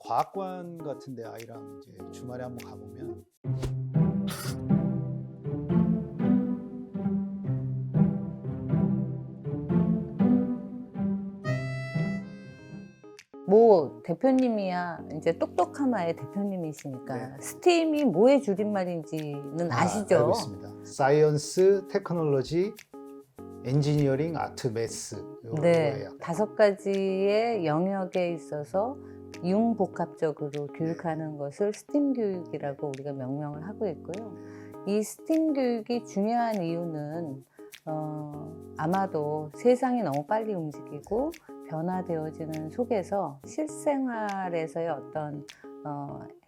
과학관 같은데 아이랑 이제 주말에 한번 가보면 모 대표님이야 이제 똑똑하마의 대표님이시니까 네. 스팀이 뭐의 줄임말인지는 아시죠? 알고 있습니다. 사이언스, 테크놀로지, 엔지니어링, 아트, 매스. 네, 5가지의 영역에 있어서 융복합적으로 교육하는 것을 스팀 교육이라고 우리가 명명을 하고 있고요. 이 스팀 교육이 중요한 이유는 아마도 세상이 너무 빨리 움직이고 변화되어지는 속에서 실생활에서의 어떤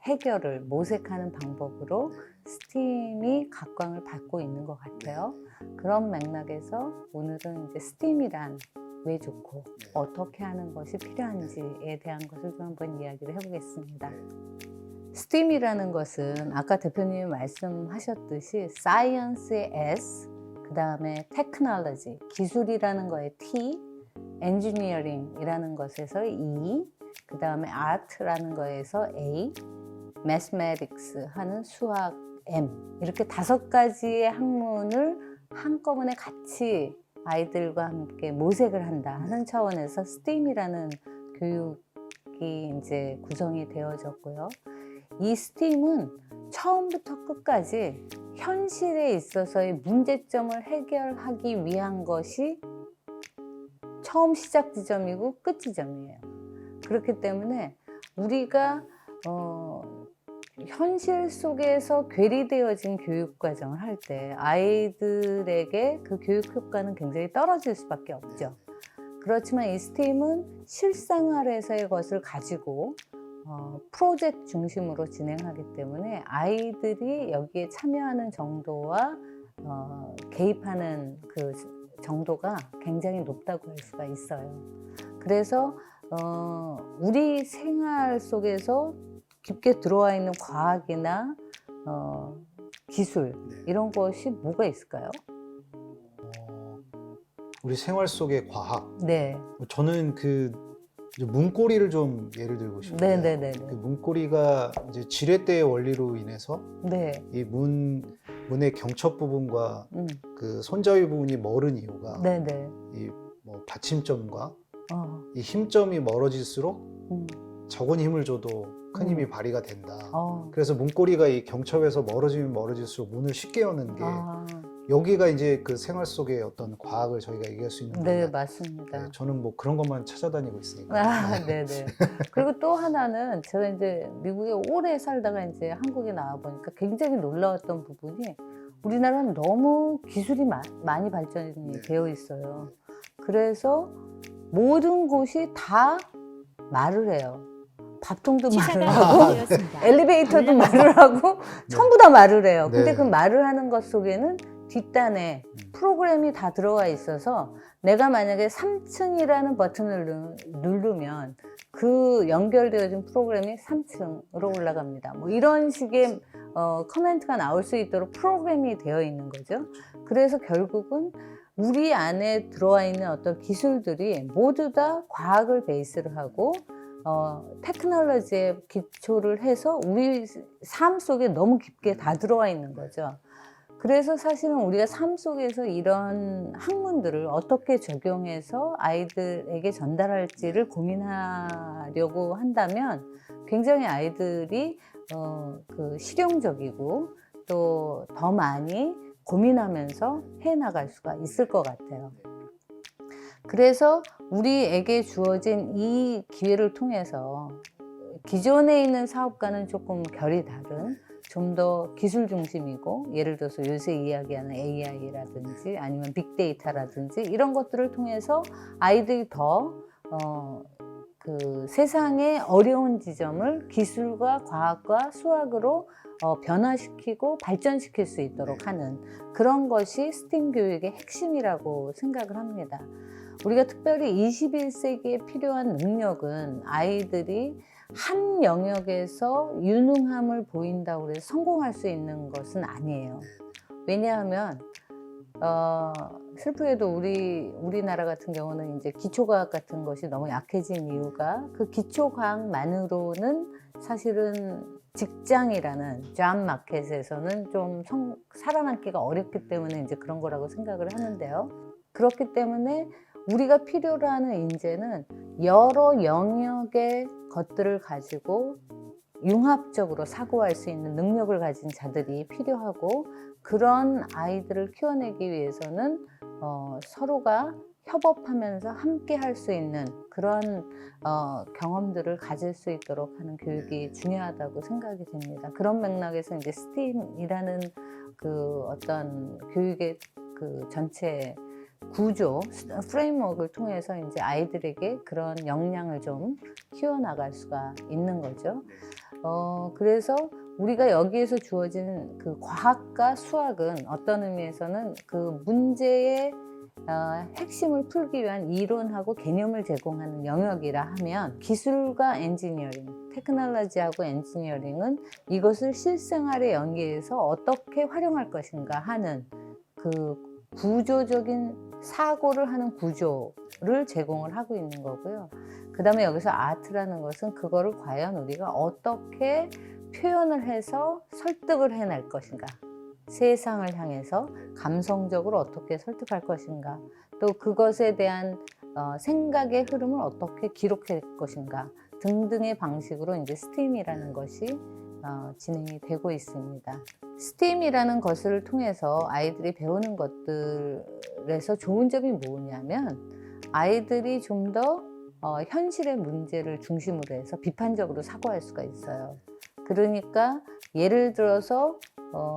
해결을 모색하는 방법으로 스팀이 각광을 받고 있는 것 같아요. 그런 맥락에서 오늘은 이제 스팀이란 왜 좋고 어떻게 하는 것이 필요한지에 대한 것을 좀 한번 이야기를 해보겠습니다. 스팀이라는 것은 아까 대표님이 말씀하셨듯이 사이언스의 S, 그 다음에 테크놀로지, 기술이라는 거에 T, 엔지니어링이라는 것에서 E, 그 다음에 아트라는 거에서 A, 매스매틱스 하는 수학 M, 이렇게 5가지의 학문을 한꺼번에 같이 아이들과 함께 모색을 한다 하는 차원에서 스팀이라는 교육이 이제 구성이 되어졌고요. 이 스팀은 처음부터 끝까지 현실에 있어서의 문제점을 해결하기 위한 것이 처음 시작 지점이고 끝 지점이에요. 그렇기 때문에 우리가 현실 속에서 괴리되어진 교육 과정을 할 때 아이들에게 그 교육 효과는 굉장히 떨어질 수밖에 없죠. 그렇지만 이 스팀은 실생활에서의 것을 가지고 프로젝트 중심으로 진행하기 때문에 아이들이 여기에 참여하는 정도와 개입하는 그 정도가 굉장히 높다고 할 수가 있어요. 그래서 우리 생활 속에서 깊게 들어와 있는 과학이나 기술 이런 것이 뭐가 있을까요? 우리 생활 속의 과학. 네. 저는 그 이제 문고리를 좀 예를 들고 싶은데요. 네네네. 그 문고리가 이제 지렛대의 원리로 인해서 네. 이 문의 경첩 부분과 그 손잡이 부분이 멀은 이유가 네네. 이 뭐 받침점과 어. 이 힘점이 멀어질수록 적은 힘을 줘도 큰 힘이 발휘가 된다. 그래서 문고리가 이 경첩에서 멀어지면 멀어질수록 문을 쉽게 여는 게 여기가 이제 그 생활 속의 어떤 과학을 저희가 얘기할 수 있는 네, 거예요. 맞습니다. 네, 저는 뭐 그런 것만 찾아다니고 있으니까. 네네. 그리고 또 하나는 제가 이제 미국에 오래 살다가 이제 한국에 나와 보니까 굉장히 놀라웠던 부분이 우리나라는 너무 기술이 많이 발전이 되어 있어요. 그래서 모든 곳이 다 말을 해요. 밥통도 말을 하고 엘리베이터도 말을 하고 전부 다 말을 해요. 근데 그 말을 하는 것 속에는 뒷단에 프로그램이 다 들어가 있어서 내가 만약에 3층이라는 버튼을 누르면 그 연결되어진 프로그램이 3층으로 올라갑니다. 뭐 이런 식의 커멘트가 나올 수 있도록 프로그램이 되어 있는 거죠. 그래서 결국은 우리 안에 들어와 있는 어떤 기술들이 모두 다 과학을 베이스로 하고 테크놀로지에 기초를 해서 우리 삶 속에 너무 깊게 다 들어와 있는 거죠. 그래서 사실은 우리가 삶 속에서 이런 학문들을 어떻게 적용해서 아이들에게 전달할지를 고민하려고 한다면 굉장히 아이들이 그 실용적이고 또 더 많이 고민하면서 해나갈 수가 있을 것 같아요. 그래서 우리에게 주어진 이 기회를 통해서 기존에 있는 사업과는 조금 결이 다른 좀 더 기술 중심이고 예를 들어서 요새 이야기하는 AI라든지 아니면 빅데이터라든지 이런 것들을 통해서 아이들이 더 그 세상의 어려운 지점을 기술과 과학과 수학으로 변화시키고 발전시킬 수 있도록 하는 그런 것이 스팀 교육의 핵심이라고 생각을 합니다. 우리가 특별히 21세기에 필요한 능력은 아이들이 한 영역에서 유능함을 보인다고 해서 성공할 수 있는 것은 아니에요. 왜냐하면 슬프게도 우리나라 같은 경우는 이제 기초과학 같은 것이 너무 약해진 이유가 그 기초과학만으로는 사실은 직장이라는 잡 마켓에서는 좀 살아남기가 어렵기 때문에 이제 그런 거라고 생각을 하는데요. 그렇기 때문에 우리가 필요로 하는 인재는 여러 영역의 것들을 가지고 융합적으로 사고할 수 있는 능력을 가진 자들이 필요하고, 그런 아이들을 키워내기 위해서는 서로가 협업하면서 함께 할 수 있는 그런 경험들을 가질 수 있도록 하는 교육이 중요하다고 생각이 됩니다. 그런 맥락에서 이제 스팀이라는 그 어떤 교육의 그 전체 구조, 프레임워크를 통해서 이제 아이들에게 그런 역량을 좀 키워나갈 수가 있는 거죠. 그래서 우리가 여기에서 주어진 그 과학과 수학은 어떤 의미에서는 그 문제의 핵심을 풀기 위한 이론하고 개념을 제공하는 영역이라 하면, 기술과 엔지니어링, 테크놀로지하고 엔지니어링은 이것을 실생활에 연계해서 어떻게 활용할 것인가 하는 그 구조적인 사고를 하는 구조를 제공을 하고 있는 거고요. 그 다음에 여기서 아트라는 것은 그거를 과연 우리가 어떻게 표현을 해서 설득을 해낼 것인가, 세상을 향해서 감성적으로 어떻게 설득할 것인가, 또 그것에 대한 생각의 흐름을 어떻게 기록할 것인가 등등의 방식으로 이제 스팀이라는 것이 진행이 되고 있습니다. 스팀이라는 것을 통해서 아이들이 배우는 것들에서 좋은 점이 뭐냐면, 아이들이 좀 더 현실의 문제를 중심으로 해서 비판적으로 사고할 수가 있어요. 그러니까 예를 들어서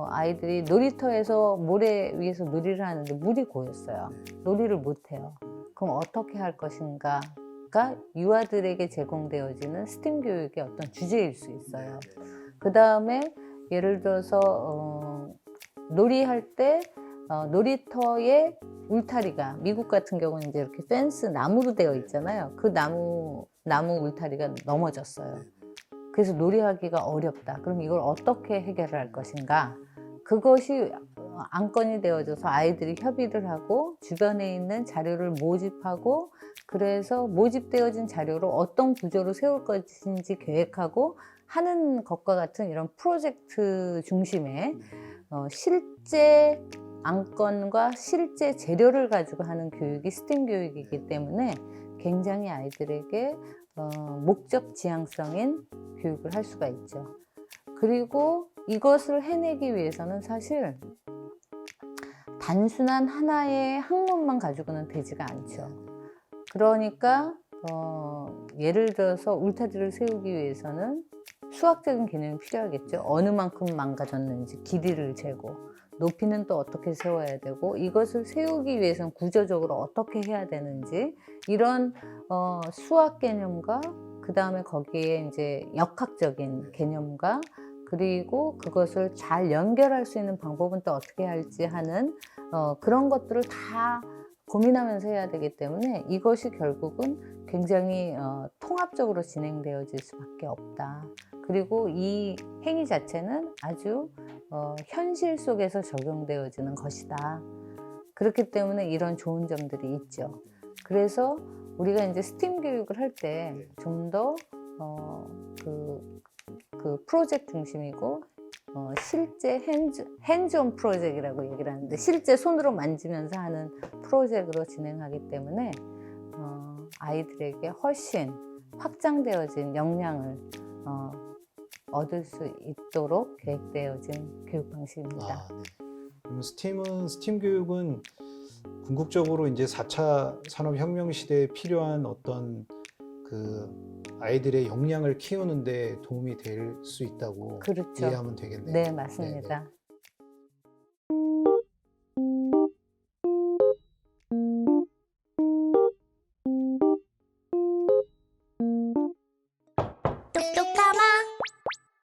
아이들이 놀이터에서 모래 위에서 놀이를 하는데 물이 고였어요. 놀이를 못해요. 그럼 어떻게 할 것인가가 유아들에게 제공되어지는 스팀 교육의 어떤 주제일 수 있어요. 그 다음에 예를 들어서 놀이할 때 놀이터에 울타리가, 미국 같은 경우는 이제 이렇게 펜스 나무로 되어 있잖아요. 그 나무 울타리가 넘어졌어요. 그래서 놀이하기가 어렵다. 그럼 이걸 어떻게 해결할 것인가? 그것이 안건이 되어져서 아이들이 협의를 하고 주변에 있는 자료를 모집하고, 그래서 모집되어진 자료로 어떤 구조로 세울 것인지 계획하고 하는 것과 같은 이런 프로젝트 중심의 실제 안건과 실제 재료를 가지고 하는 교육이 스팀 교육이기 때문에 굉장히 아이들에게 목적 지향성인 교육을 할 수가 있죠. 그리고 이것을 해내기 위해서는 사실 단순한 하나의 학문만 가지고는 되지가 않죠. 그러니까 예를 들어서 울타리를 세우기 위해서는 수학적인 개념이 필요하겠죠. 어느 만큼 망가졌는지, 길이를 재고, 높이는 또 어떻게 세워야 되고, 이것을 세우기 위해서는 구조적으로 어떻게 해야 되는지, 이런 수학 개념과 그 다음에 거기에 이제 역학적인 개념과, 그리고 그것을 잘 연결할 수 있는 방법은 또 어떻게 할지 하는 그런 것들을 다 고민하면서 해야 되기 때문에 이것이 결국은 굉장히 통합적으로 진행되어질 수밖에 없다. 그리고 이 행위 자체는 아주 현실 속에서 적용되어지는 것이다. 그렇기 때문에 이런 좋은 점들이 있죠. 그래서 우리가 이제 스팀 교육을 할 때 좀 더 그 프로젝트 중심이고, 실제 핸즈온 프로젝트라고 얘기를 하는데, 실제 손으로 만지면서 하는 프로젝트로 진행하기 때문에 아이들에게 훨씬 확장되어진 역량을 얻을 수 있도록 계획되어진 교육 방식입니다. 네. 그럼 스팀 교육은 궁극적으로 이제 4차 산업혁명 시대에 필요한 어떤 그 아이들의 역량을 키우는 데 도움이 될 수 있다고 그렇죠. 이해하면 되겠네요. 네, 맞습니다. 네, 네.